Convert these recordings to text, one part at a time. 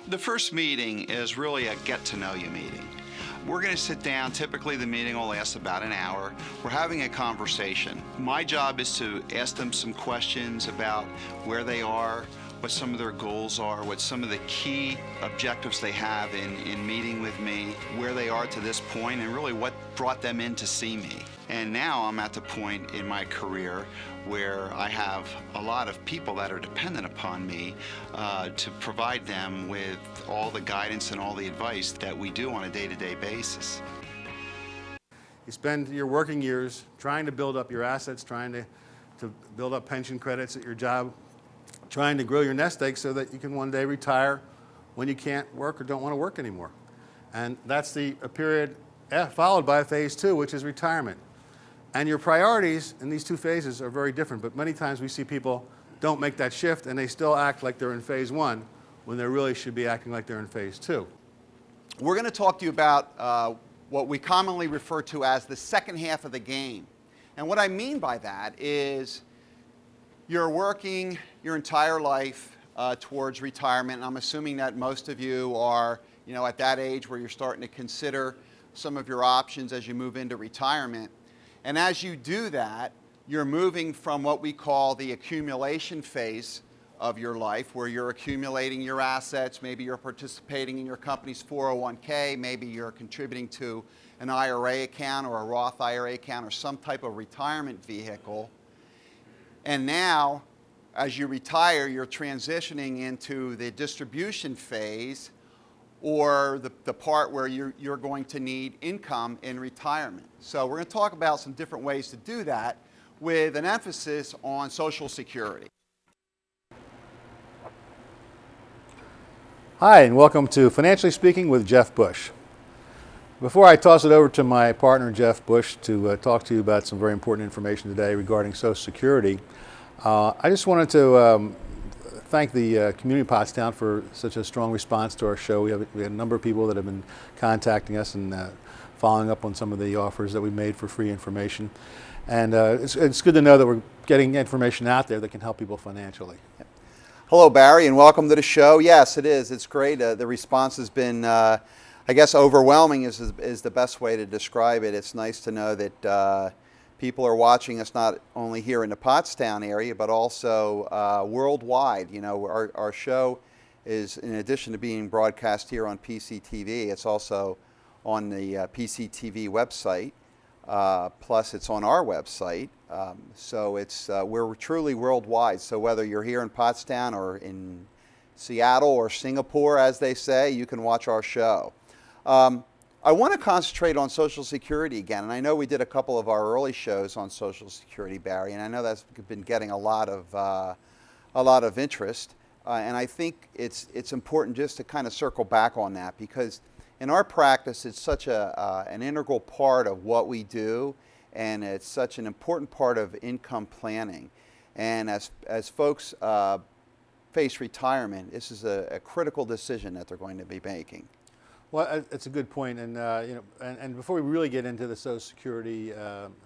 The first meeting is really a get-to-know-you meeting. We're going to sit down. Typically the meeting will last about an hour. We're having a conversation. My job is to ask them some questions about where they are, what some of their goals are, what some of the key objectives they have in meeting with me, where they are to this point, and really what brought them in to see me. And now I'm at the point in my career where I have a lot of people that are dependent upon me to provide them with all the guidance and all the advice that we do on a day-to-day basis. You spend your working years trying to build up your assets, trying to build up pension credits at your job, trying to grow your nest egg so that you can one day retire when you can't work or don't want to work anymore. And that's a period followed by phase two, which is retirement. And your priorities in these two phases are very different, but many times we see people don't make that shift and they still act like they're in phase one when they really should be acting like they're in phase two. We're going to talk to you about what we commonly refer to as the second half of the game. And what I mean by that is you're working your entire life towards retirement, and I'm assuming that most of you are, at that age where you're starting to consider some of your options as you move into retirement. And as you do that, you're moving from what we call the accumulation phase of your life, where you're accumulating your assets. Maybe you're participating in your company's 401k, maybe you're contributing to an IRA account or a Roth IRA account or some type of retirement vehicle. And now, as you retire, you're transitioning into the distribution phase, or the part where you're going to need income in retirement. So we're going to talk about some different ways to do that with an emphasis on Social Security. Hi, and welcome to Financially Speaking with Jeff Bush. Before I toss it over to my partner, Jeff Bush, to talk to you about some very important information today regarding Social Security, I just wanted to thank the community of Pottstown for such a strong response to our show. We had a number of people that have been contacting us and following up on some of the offers that we made for free information. And it's good to know that we're getting information out there that can help people financially. Hello, Barry, and welcome to the show. Yes, it is. It's great. The response has been, I guess, overwhelming is the best way to describe it. It's nice to know that people are watching us not only here in the Pottstown area, but also worldwide. Our show is, in addition to being broadcast here on PCTV, it's also on the PCTV website. Plus, it's on our website. So we're truly worldwide. So whether you're here in Pottstown or in Seattle or Singapore, as they say, you can watch our show. I want to concentrate on Social Security again, and I know we did a couple of our early shows on Social Security, Barry, and I know that's been getting a lot of interest. And I think it's important just to kind of circle back on that, because in our practice, it's such an integral part of what we do, and it's such an important part of income planning. And as folks face retirement, this is a critical decision that they're going to be making. Well, it's a good point, and and before we really get into the Social Security,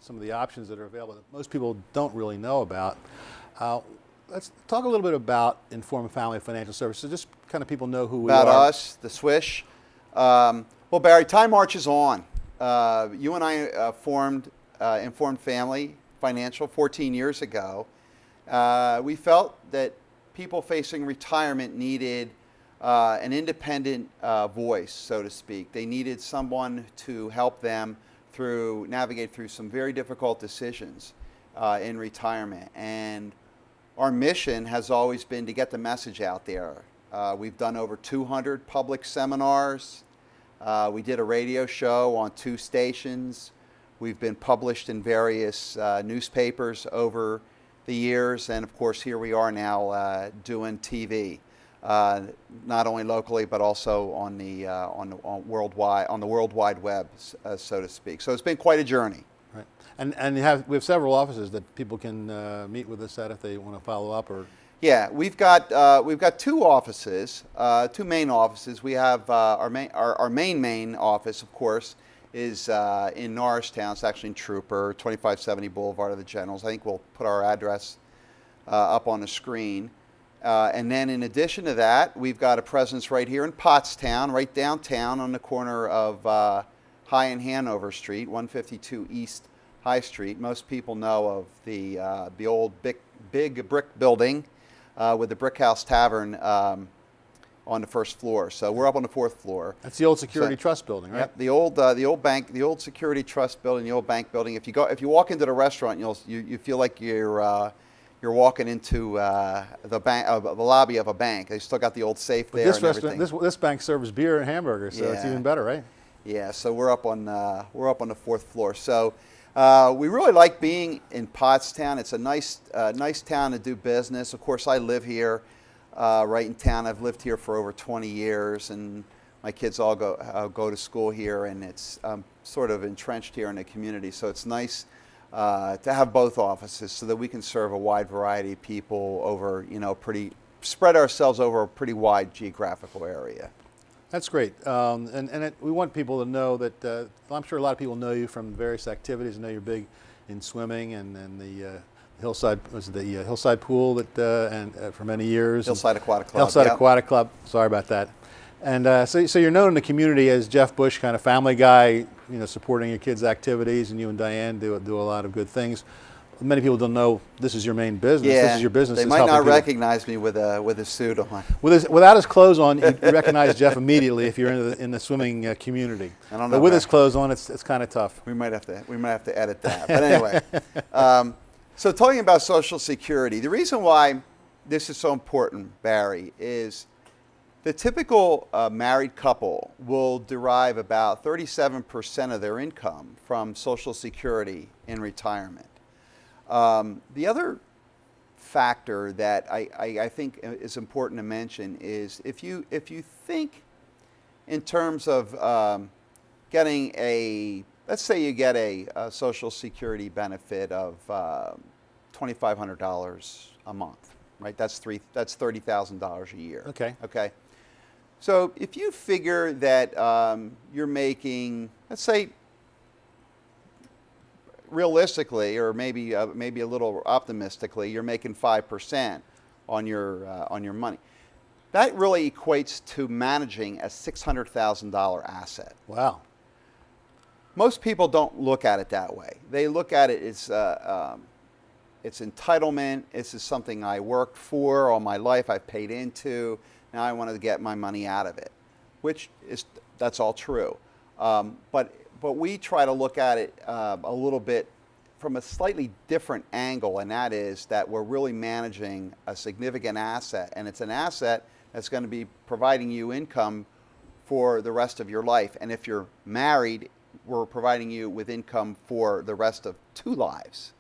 some of the options that are available that most people don't really know about, let's talk a little bit about Informed Family Financial Services, just kind of people know who we are. About us, the Swish. Well, Barry, time marches on. You and I formed Informed Family Financial 14 years ago. We felt that people facing retirement needed an independent voice, so to speak. They needed someone to help them navigate through some very difficult decisions in retirement. And our mission has always been to get the message out there. We've done over 200 public seminars. We did a radio show on 2 stations. We've been published in various newspapers over the years, and of course here we are now doing TV. Not only locally, but also on the World Wide Web, so to speak. So it's been quite a journey. Right, and we have several offices that people can meet with us at if they want to follow up, or. Yeah, we've got 2 offices, 2 main offices. We have our main office, of course, is in Norristown. It's actually in Trooper, 2570 Boulevard of the Generals. I think we'll put our address up on the screen. And then in addition to that, we've got a presence right here in Pottstown, right downtown on the corner of High and Hanover Street, 152 East High Street. Most people know of the old big brick building with the Brick House Tavern on the first floor. So we're up on the fourth floar. That's the old Security Trust building, right? Yep, the old bank, the old Security Trust building, the old bank building. If you walk into the restaurant, you feel like you're walking into the lobby of a bank. They still got the old safe there. This restaurant, this bank serves beer and hamburgers, so it's even better, right? Yeah. So we're up on the fourth floor. So we really like being in Pottstown. It's a nice town to do business. Of course, I live here, right in town. I've lived here for over 20 years, and my kids all go to school here, and it's sort of entrenched here in the community. So it's nice to have both offices so that we can serve a wide variety of people over, spread ourselves over a pretty wide geographical area. That's great. We want people to know that, I'm sure a lot of people know you from various activities. I know you're big in swimming and the Hillside Pool that for many years. Hillside Aquatic Club. Hillside Aquatic Club. Sorry about that. And so you're known in the community as Jeff Bush, kind of family guy, supporting your kids' activities, and you and Diane do a lot of good things. Many people don't know this is your main business. Yeah, this is your business. They might not recognize me with a suit on. Without his clothes on, you recognize Jeff immediately if you're in the swimming community. I don't know. But with his clothes on, it's kind of tough. We might have to edit that. But anyway, so talking about Social Security, the reason why this is so important, Barry, is the typical married couple will derive about 37% of their income from Social Security in retirement. The other factor that I think is important to mention is if you think in terms of getting let's say you get a Social Security benefit of $2,500 a month, right? That's $30,000 a year. Okay. Okay. So if you figure that you're making, let's say, realistically, or maybe a little optimistically, you're making 5% on your money. That really equates to managing a $600,000 asset. Wow. Most people don't look at it that way. They look at it as it's entitlement. This is something I worked for all my life. I've paid into. Now I want to get my money out of it, that's all true. But we try to look at it a little bit from a slightly different angle, and that is that we're really managing a significant asset, and it's an asset that's going to be providing you income for the rest of your life. And if you're married, we're providing you with income for the rest of 2 lives.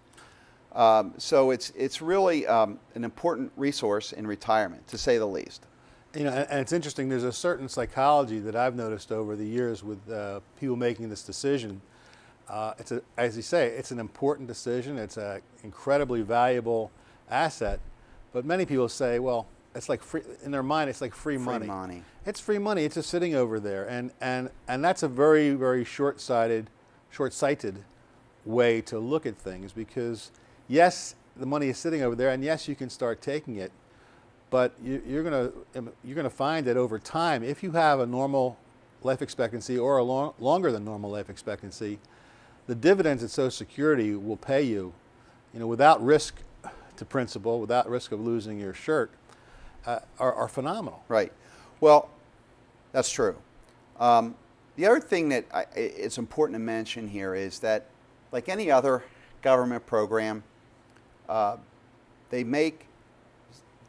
So it's really an important resource in retirement, to say the least. And it's interesting, there's a certain psychology that I've noticed over the years with people making this decision. As you say, it's an important decision. It's an incredibly valuable asset. But many people say, well, it's like free, in their mind, it's like free money. It's free money. It's just sitting over there. And that's a very, very short-sighted way to look at things, because yes, the money is sitting over there, and yes, you can start taking it. But you're gonna find that over time, if you have a normal life expectancy or a longer than normal life expectancy, the dividends that Social Security will pay you, without risk to principal, without risk of losing your shirt, are phenomenal. Right. Well, that's true. The other thing that it's important to mention here is that, like any other government program, they make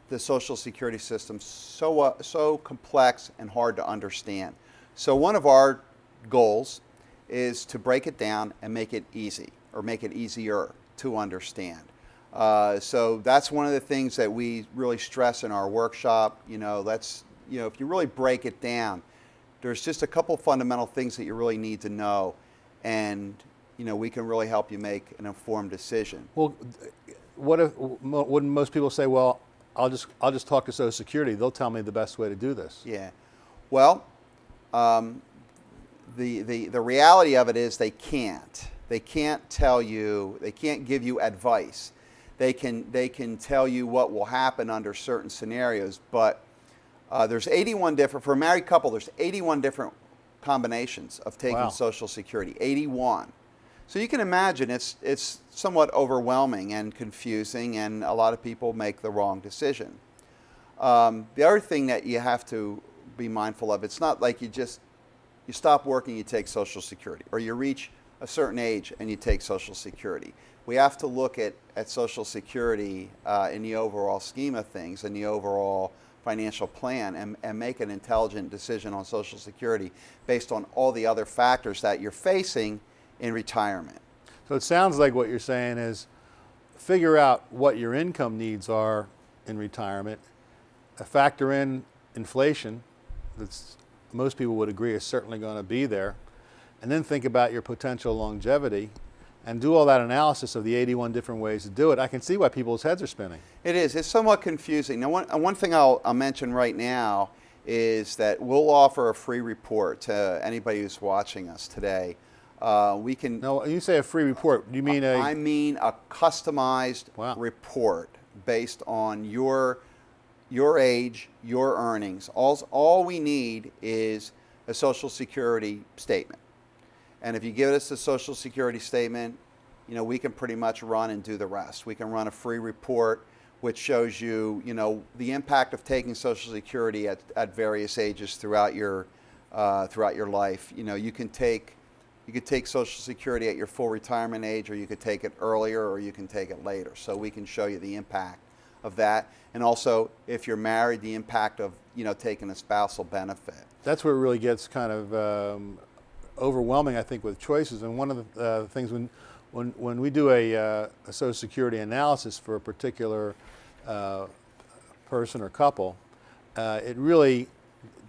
the Social Security system so complex and hard to understand. So one of our goals is to break it down and make it easy, or make it easier to understand. So that's one of the things that we really stress in our workshop. If you really break it down, there's just a couple fundamental things that you really need to know, and we can really help you make an informed decision. Well, wouldn't most people say, well, I'll just talk to Social Security. They'll tell me the best way to do this. Yeah. Well, the reality of it is they can't. They can't tell you. They can't give you advice. they can tell you what will happen under certain scenarios. But there's 81 different, for a married couple, there's 81 different combinations of taking Wow. Social Security, 81. So you can imagine it's somewhat overwhelming and confusing, and a lot of people make the wrong decision. The other thing that you have to be mindful of, it's not like you stop working, you take Social Security, or you reach a certain age and you take Social Security. We have to look at Social Security in the overall scheme of things, in the overall financial plan, and make an intelligent decision on Social Security based on all the other factors that you're facing in retirement. So it sounds like what you're saying is figure out what your income needs are in retirement, factor in inflation, that's most people would agree is certainly going to be there, and then think about your potential longevity and do all that analysis of the 81 different ways to do it. I can see why people's heads are spinning. It is. It's somewhat confusing. Now, one thing I'll mention right now is that we'll offer a free report to anybody who's watching us today. We can. No, you say a free report. Do you mean a? I mean a customized report based on your age, your earnings. All we need is a Social Security statement. And if you give us a Social Security statement, we can pretty much run and do the rest. We can run a free report which shows you, the impact of taking Social Security at various ages throughout your life. You could take Social Security at your full retirement age, or you could take it earlier, or you can take it later. So we can show you the impact of that, and also if you're married, the impact of taking a spousal benefit. That's where it really gets kind of overwhelming, I think, with choices. And one of the things when we do a Social Security analysis for a particular person or couple, it really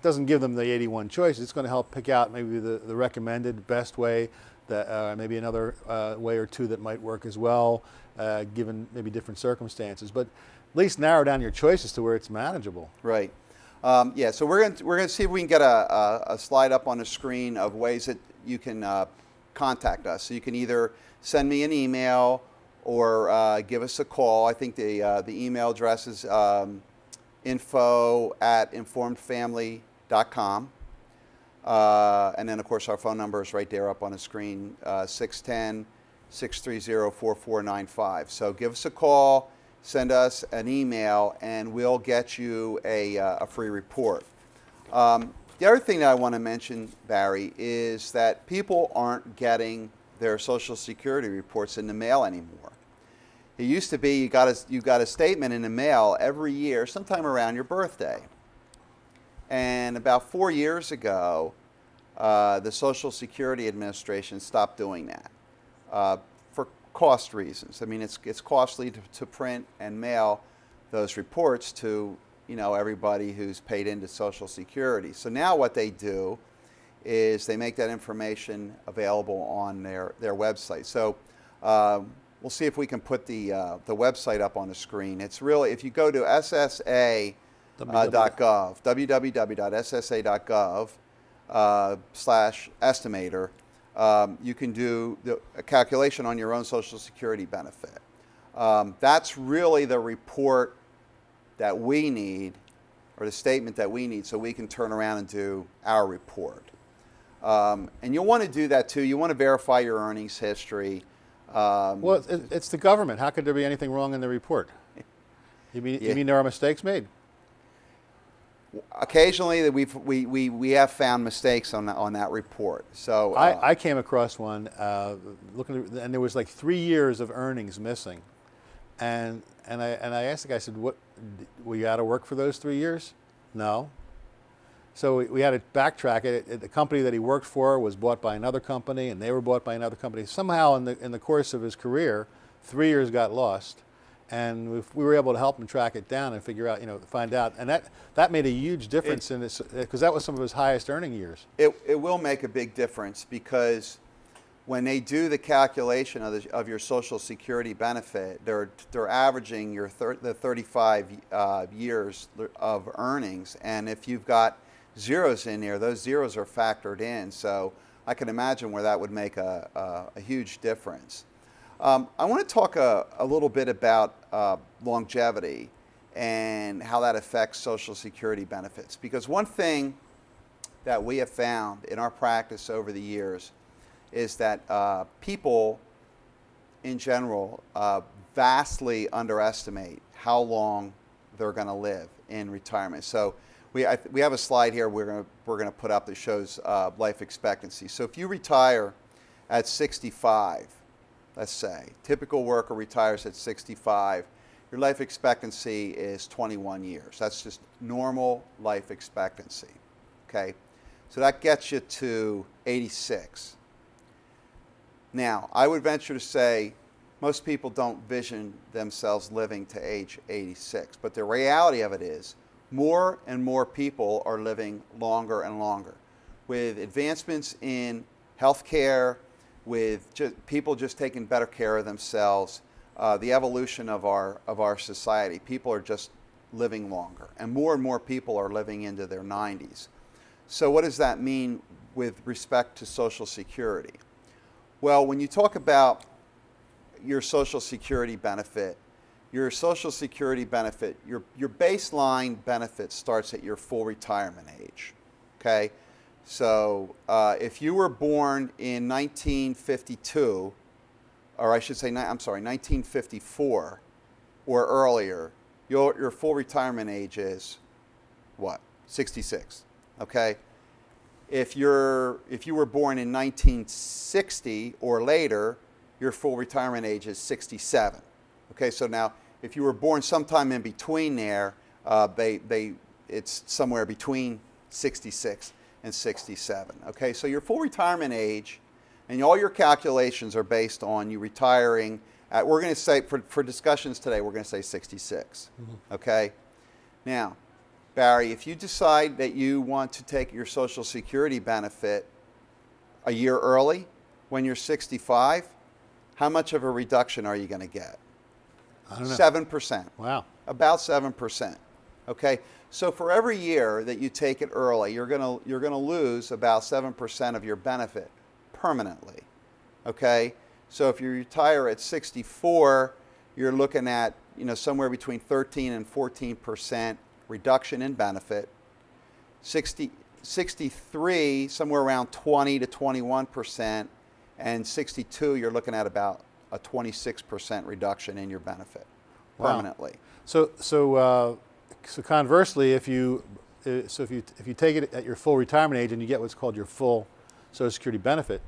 doesn't give them the 81 choices. It's going to help pick out maybe the recommended best way, that maybe another way or two that might work as well, given maybe different circumstances. But at least narrow down your choices to where it's manageable. Right. Yeah. So we're going to see if we can get a slide up on the screen of ways that you can contact us. So you can either send me an email or give us a call. I think the email address is info@informedfamily.com. And then, of course, our phone number is right there up on the screen, 610-630-4495. So give us a call, send us an email, and we'll get you a free report. The other thing that I want to mention, Barry, is that people aren't getting their Social Security reports in the mail anymore. It used to be you got a statement in the mail every year, sometime around your birthday. And about 4 years ago, the Social Security Administration stopped doing that for cost reasons. I mean, it's costly to print and mail those reports to everybody who's paid into Social Security. So now what they do is they make that information available on their website. So we'll see if we can put the website up on the screen. It's really, if you go to ssa.gov, www.ssa.gov/estimator, you can do a calculation on your own Social Security benefit. That's really the report that we need, or the statement that we need, so we can turn around and do our report. And you'll want to do that too. You want to verify your earnings history. Well, it's the government. How could there be anything wrong in the report? You mean there are mistakes made? Occasionally, we have found mistakes on that report. So I came across one looking, and there was like 3 years of earnings missing, and I asked the guy, I said, "What? Were you out of work for those 3 years?" No. So we had to backtrack it. The company that he worked for was bought by another company, and they were bought by another company. Somehow, in the course of his career, 3 years got lost, and we were able to help him track it down and figure out, find out. And that made a huge difference in this, because that was some of his highest earning years. It will make a big difference, because when they do the calculation of your Social Security benefit, they're averaging the 35 years of earnings, and if you've got zeros in there, those zeros are factored in. So I can imagine where that would make a huge difference. I want to talk a little bit about longevity and how that affects Social Security benefits. Because one thing that we have found in our practice over the years is that people in general vastly underestimate how long they're going to live in retirement. So we have a slide here we're going to put up that shows life expectancy. So if you retire at 65, let's say, typical worker retires at 65, your life expectancy is 21 years. That's just normal life expectancy, okay? So that gets you to 86. Now, I would venture to say most people don't vision themselves living to age 86, but the reality of it is more and more people are living longer and longer. With advancements in healthcare, with people just taking better care of themselves, the evolution of our society, people are just living longer, and more people are living into their 90s. So what does that mean with respect to Social Security? Well, when you talk about your Social Security benefit, your baseline benefit starts at your full retirement age, okay? So if you were born in 1952, or I should say, 1954 or earlier, your full retirement age is what? 66, okay? If you were born in 1960 or later, your full retirement age is 67. Okay, so now if you were born sometime in between there, it's somewhere between 66 and 67. Okay, so your full retirement age, and all your calculations are based on you retiring at, we're going to say, for discussions today, we're going to say 66. Mm-hmm. Okay, now, Barry, if you decide that you want to take your Social Security benefit a year early, when you're 65, how much of a reduction are you going to get? I don't know. 7%. Wow. About 7%. Okay, so for every year that you take it early, you're gonna lose about 7% of your benefit permanently. Okay, so if you retire at 64, you're looking at somewhere between 13 and 14% reduction in benefit. 63, somewhere around 20 to 21%, and 62, you're looking at about a 26% reduction in your benefit permanently. Wow. So conversely, if you take it at your full retirement age and you get what's called your full Social Security benefit,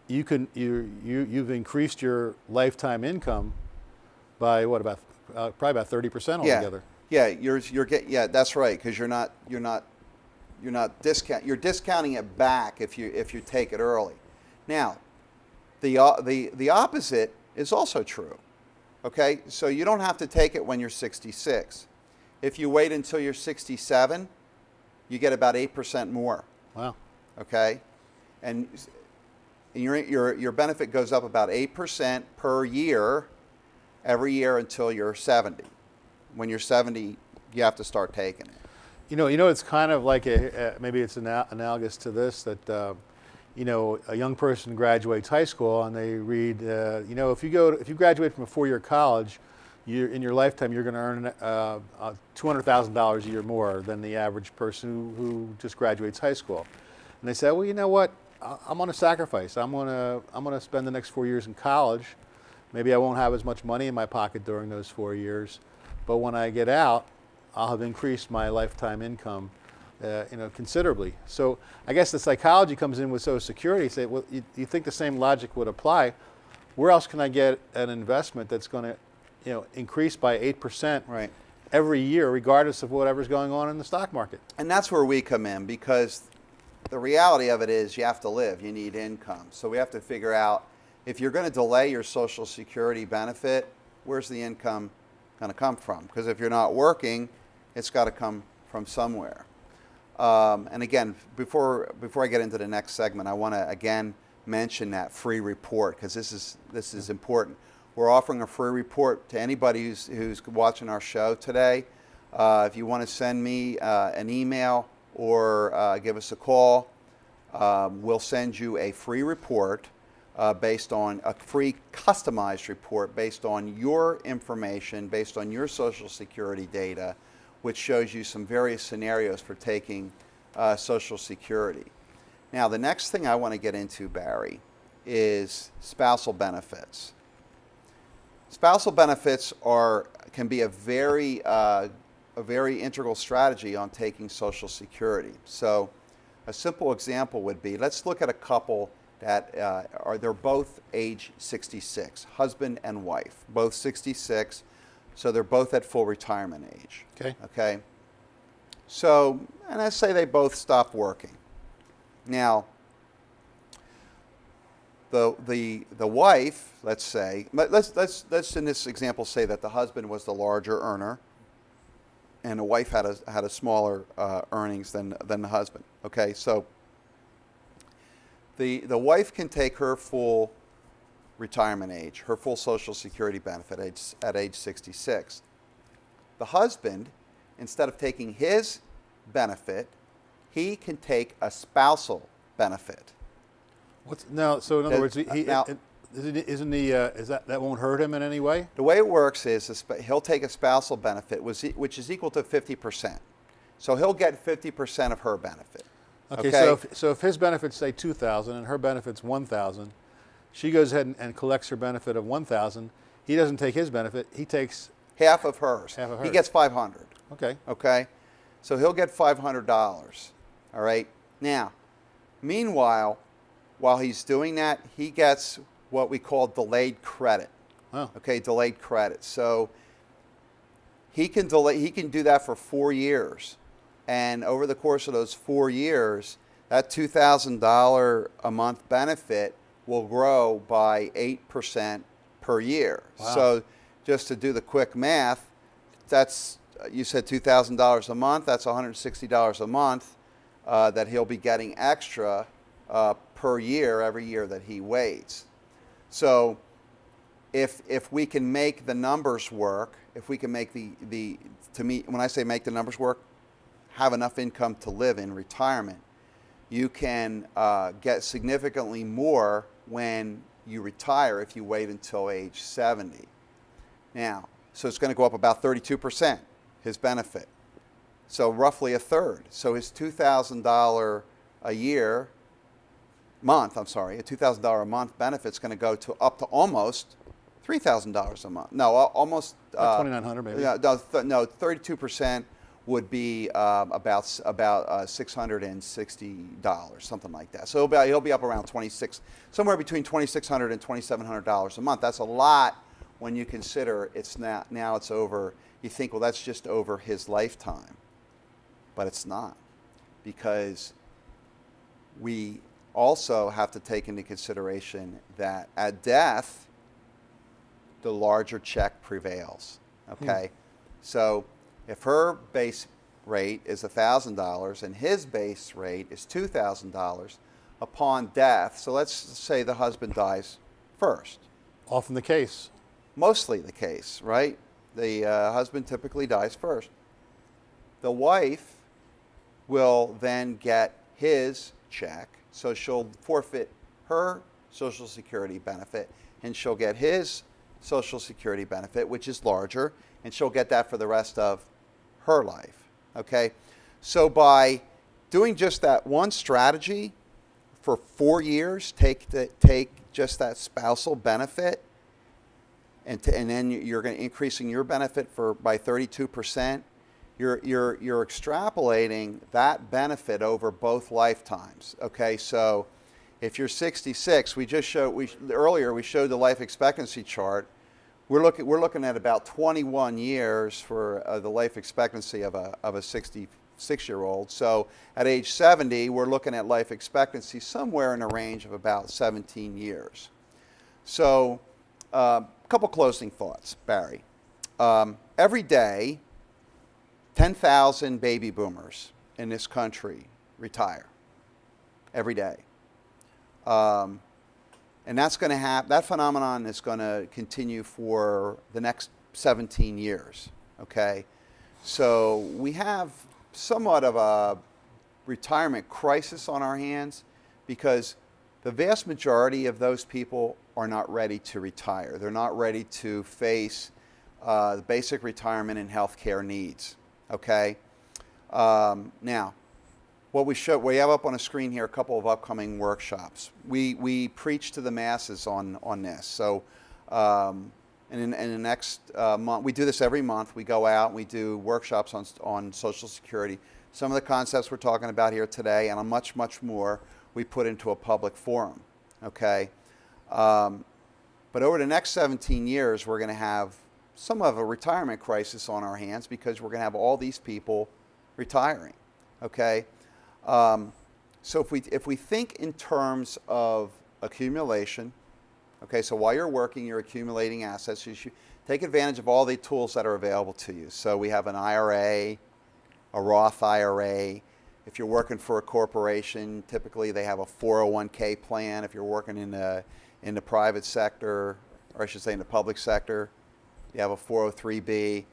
you've increased your lifetime income by what, about probably about 30% altogether. Yeah, that's right, because you're discounting it back if you take it early. Now, the opposite is also true. Okay, so you don't have to take it when you're 66. If you wait until you're 67, you get about 8% more. Wow. Okay, and your benefit goes up about 8% per year, every year until you're 70. When you're 70, you have to start taking it. It's kind of like maybe it's analogous to this, that a young person graduates high school and they read, if you graduate from a 4-year college, in your lifetime you're going to earn $200,000 a year more than the average person who just graduates high school. And they say, well, you know what? I'm going to sacrifice. I'm going to spend the next 4 years in college. Maybe I won't have as much money in my pocket during those 4 years, but when I get out, I'll have increased my lifetime income considerably. So I guess the psychology comes in with Social Security. Say, well, you think the same logic would apply? Where else can I get an investment that's going to, increase by 8% right. every year, regardless of whatever's going on in the stock market? And that's where we come in, because the reality of it is you have to live. You need income. So we have to figure out, if you're going to delay your Social Security benefit, where's the income going to come from? Because if you're not working, it's got to come from somewhere. And again, before I get into the next segment, I want to again mention that free report, because this is important. We're offering a free report to anybody who's watching our show today. If you want to send me an email or give us a call, we'll send you a free report based on a free customized report based on your information, based on your Social Security data, which shows you some various scenarios for taking Social Security. Now, the next thing I want to get into, Barry, is spousal benefits. Spousal benefits can be a very integral strategy on taking Social Security. So a simple example would be, let's look at a couple that they're both age 66, husband and wife, both 66, so they're both at full retirement age. Okay. So, and let's say they both stop working. Now, the wife, let's say, let's in this example say that the husband was the larger earner, and the wife had a smaller earnings than the husband. Okay, so the wife can take her full retirement age, her full Social Security benefit at age 66. The husband, instead of taking his benefit, he can take a spousal benefit. So in other words, that won't hurt him in any way? The way it works is he'll take a spousal benefit, which is equal to 50%. So he'll get 50% of her benefit. Okay. So if his benefits say $2,000 and her benefits $1,000, she goes ahead and collects her benefit of $1,000. He doesn't take his benefit. He takes half of hers. He gets $500. Okay. Okay. So he'll get $500. All right. Now, meanwhile, while he's doing that, he gets what we call delayed credit. Oh. Okay, delayed credit. So he can do that for 4 years. And over the course of those 4 years, that $2,000 a month benefit will grow by 8% per year. Wow. So just to do the quick math, that's, you said $2,000 a month, that's $160 a month that he'll be getting extra per year every year that he waits. So if we can make the numbers work, if we can make when I say make the numbers work, have enough income to live in retirement, you can get significantly more when you retire if you wait until age 70. Now, so it's going to go up about 32%, his benefit. So roughly a third. So his $2,000 a $2,000 a month benefit's going to go to up to almost $3,000 a month. No, almost $2,900 maybe. Yeah, no, 32% would be about $660, something like that. So he'll be up around somewhere between $2,600 and $2,700 a month. That's a lot when you consider now it's over. You think, well, that's just over his lifetime, but it's not, because we also have to take into consideration that at death, the larger check prevails. Okay, so if her base rate is $1,000 and his base rate is $2,000 upon death, so let's say the husband dies first. Often the case. Mostly the case, right? The husband typically dies first. The wife will then get his check, so she'll forfeit her Social Security benefit, and she'll get his Social Security benefit, which is larger, and she'll get that for the rest of her life. Okay, so by doing just that one strategy for 4 years, take just that spousal benefit, and then you're going to increasing your benefit by 32%. You're extrapolating that benefit over both lifetimes. Okay, so if you're 66, earlier we showed the life expectancy chart. We're looking at about 21 years for the life expectancy of a 66-year-old. So at age 70, we're looking at life expectancy somewhere in a range of about 17 years. So a couple closing thoughts, Barry. Every day, 10,000 baby boomers in this country retire. Every day. And that's going to that phenomenon is going to continue for the next 17 years. Okay, so we have somewhat of a retirement crisis on our hands, because the vast majority of those people are not ready to retire. They're not ready to face the basic retirement and health care needs, okay? Now, what we have up on a screen here, a couple of upcoming workshops. We preach to the masses on this. So in the next month, we do this every month. We go out and we do workshops on Social Security. Some of the concepts we're talking about here today and much, much more we put into a public forum, okay? But over the next 17 years, we're going to have some of a retirement crisis on our hands because we're going to have all these people retiring, okay? So if we think in terms of accumulation, okay, so while you're working, you're accumulating assets. You should take advantage of all the tools that are available to you. So we have an IRA, a Roth IRA. If you're working for a corporation, typically they have a 401k plan. If you're working in the private sector, or I should say in the public sector, you have a 403b.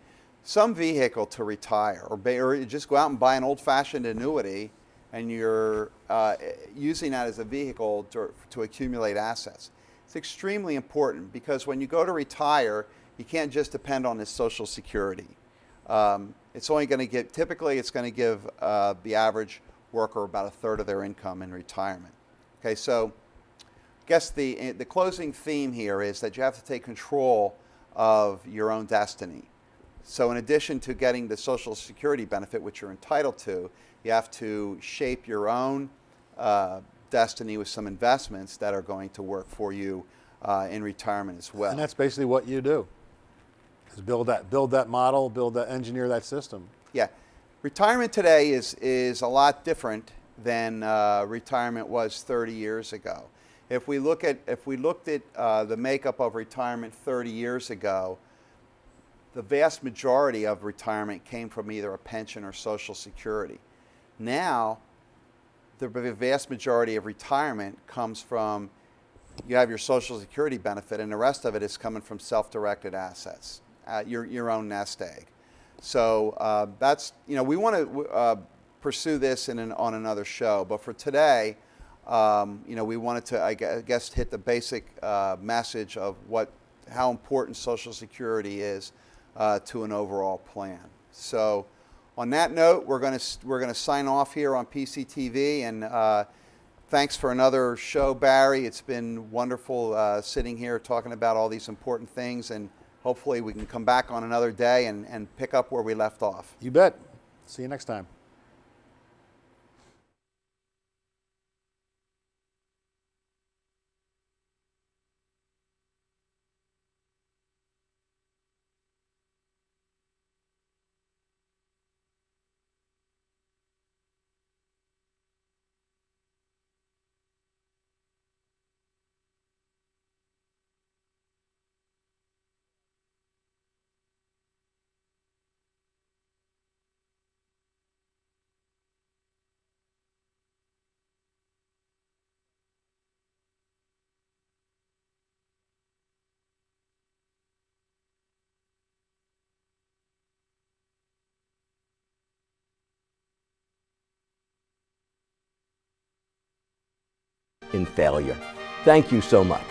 Some vehicle to retire, or you just go out and buy an old-fashioned annuity and you're using that as a vehicle to accumulate assets. It's extremely important because when you go to retire, you can't just depend on this Social Security. It's only going to give, typically it's going to give the average worker about a third of their income in retirement. Okay, so I guess the closing theme here is that you have to take control of your own destiny. So in addition to getting the Social Security benefit, which you're entitled to, you have to shape your own destiny with some investments that are going to work for you in retirement as well. And that's basically what you do, is build that model, engineer that system. Yeah. Retirement today is a lot different than retirement was 30 years ago. If we looked at the makeup of retirement 30 years ago, the vast majority of retirement came from either a pension or Social Security. Now, the vast majority of retirement comes from, you have your Social Security benefit, and the rest of it is coming from self-directed assets, your own nest egg. So that's, we want to pursue this on another show, but for today, we wanted to, I guess, hit the basic message of how important Social Security is to an overall plan. So on that note, we're going to sign off here on PCTV, and thanks for another show, Barry. It's been wonderful sitting here talking about all these important things, and hopefully we can come back on another day and pick up where we left off. You bet. See you next time. In failure. Thank you so much.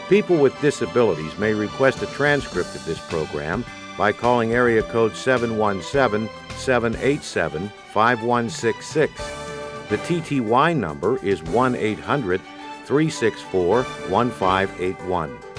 People with disabilities may request a transcript of this program by calling area code 717-787-5166. The TTY number is 1-800-364-1581.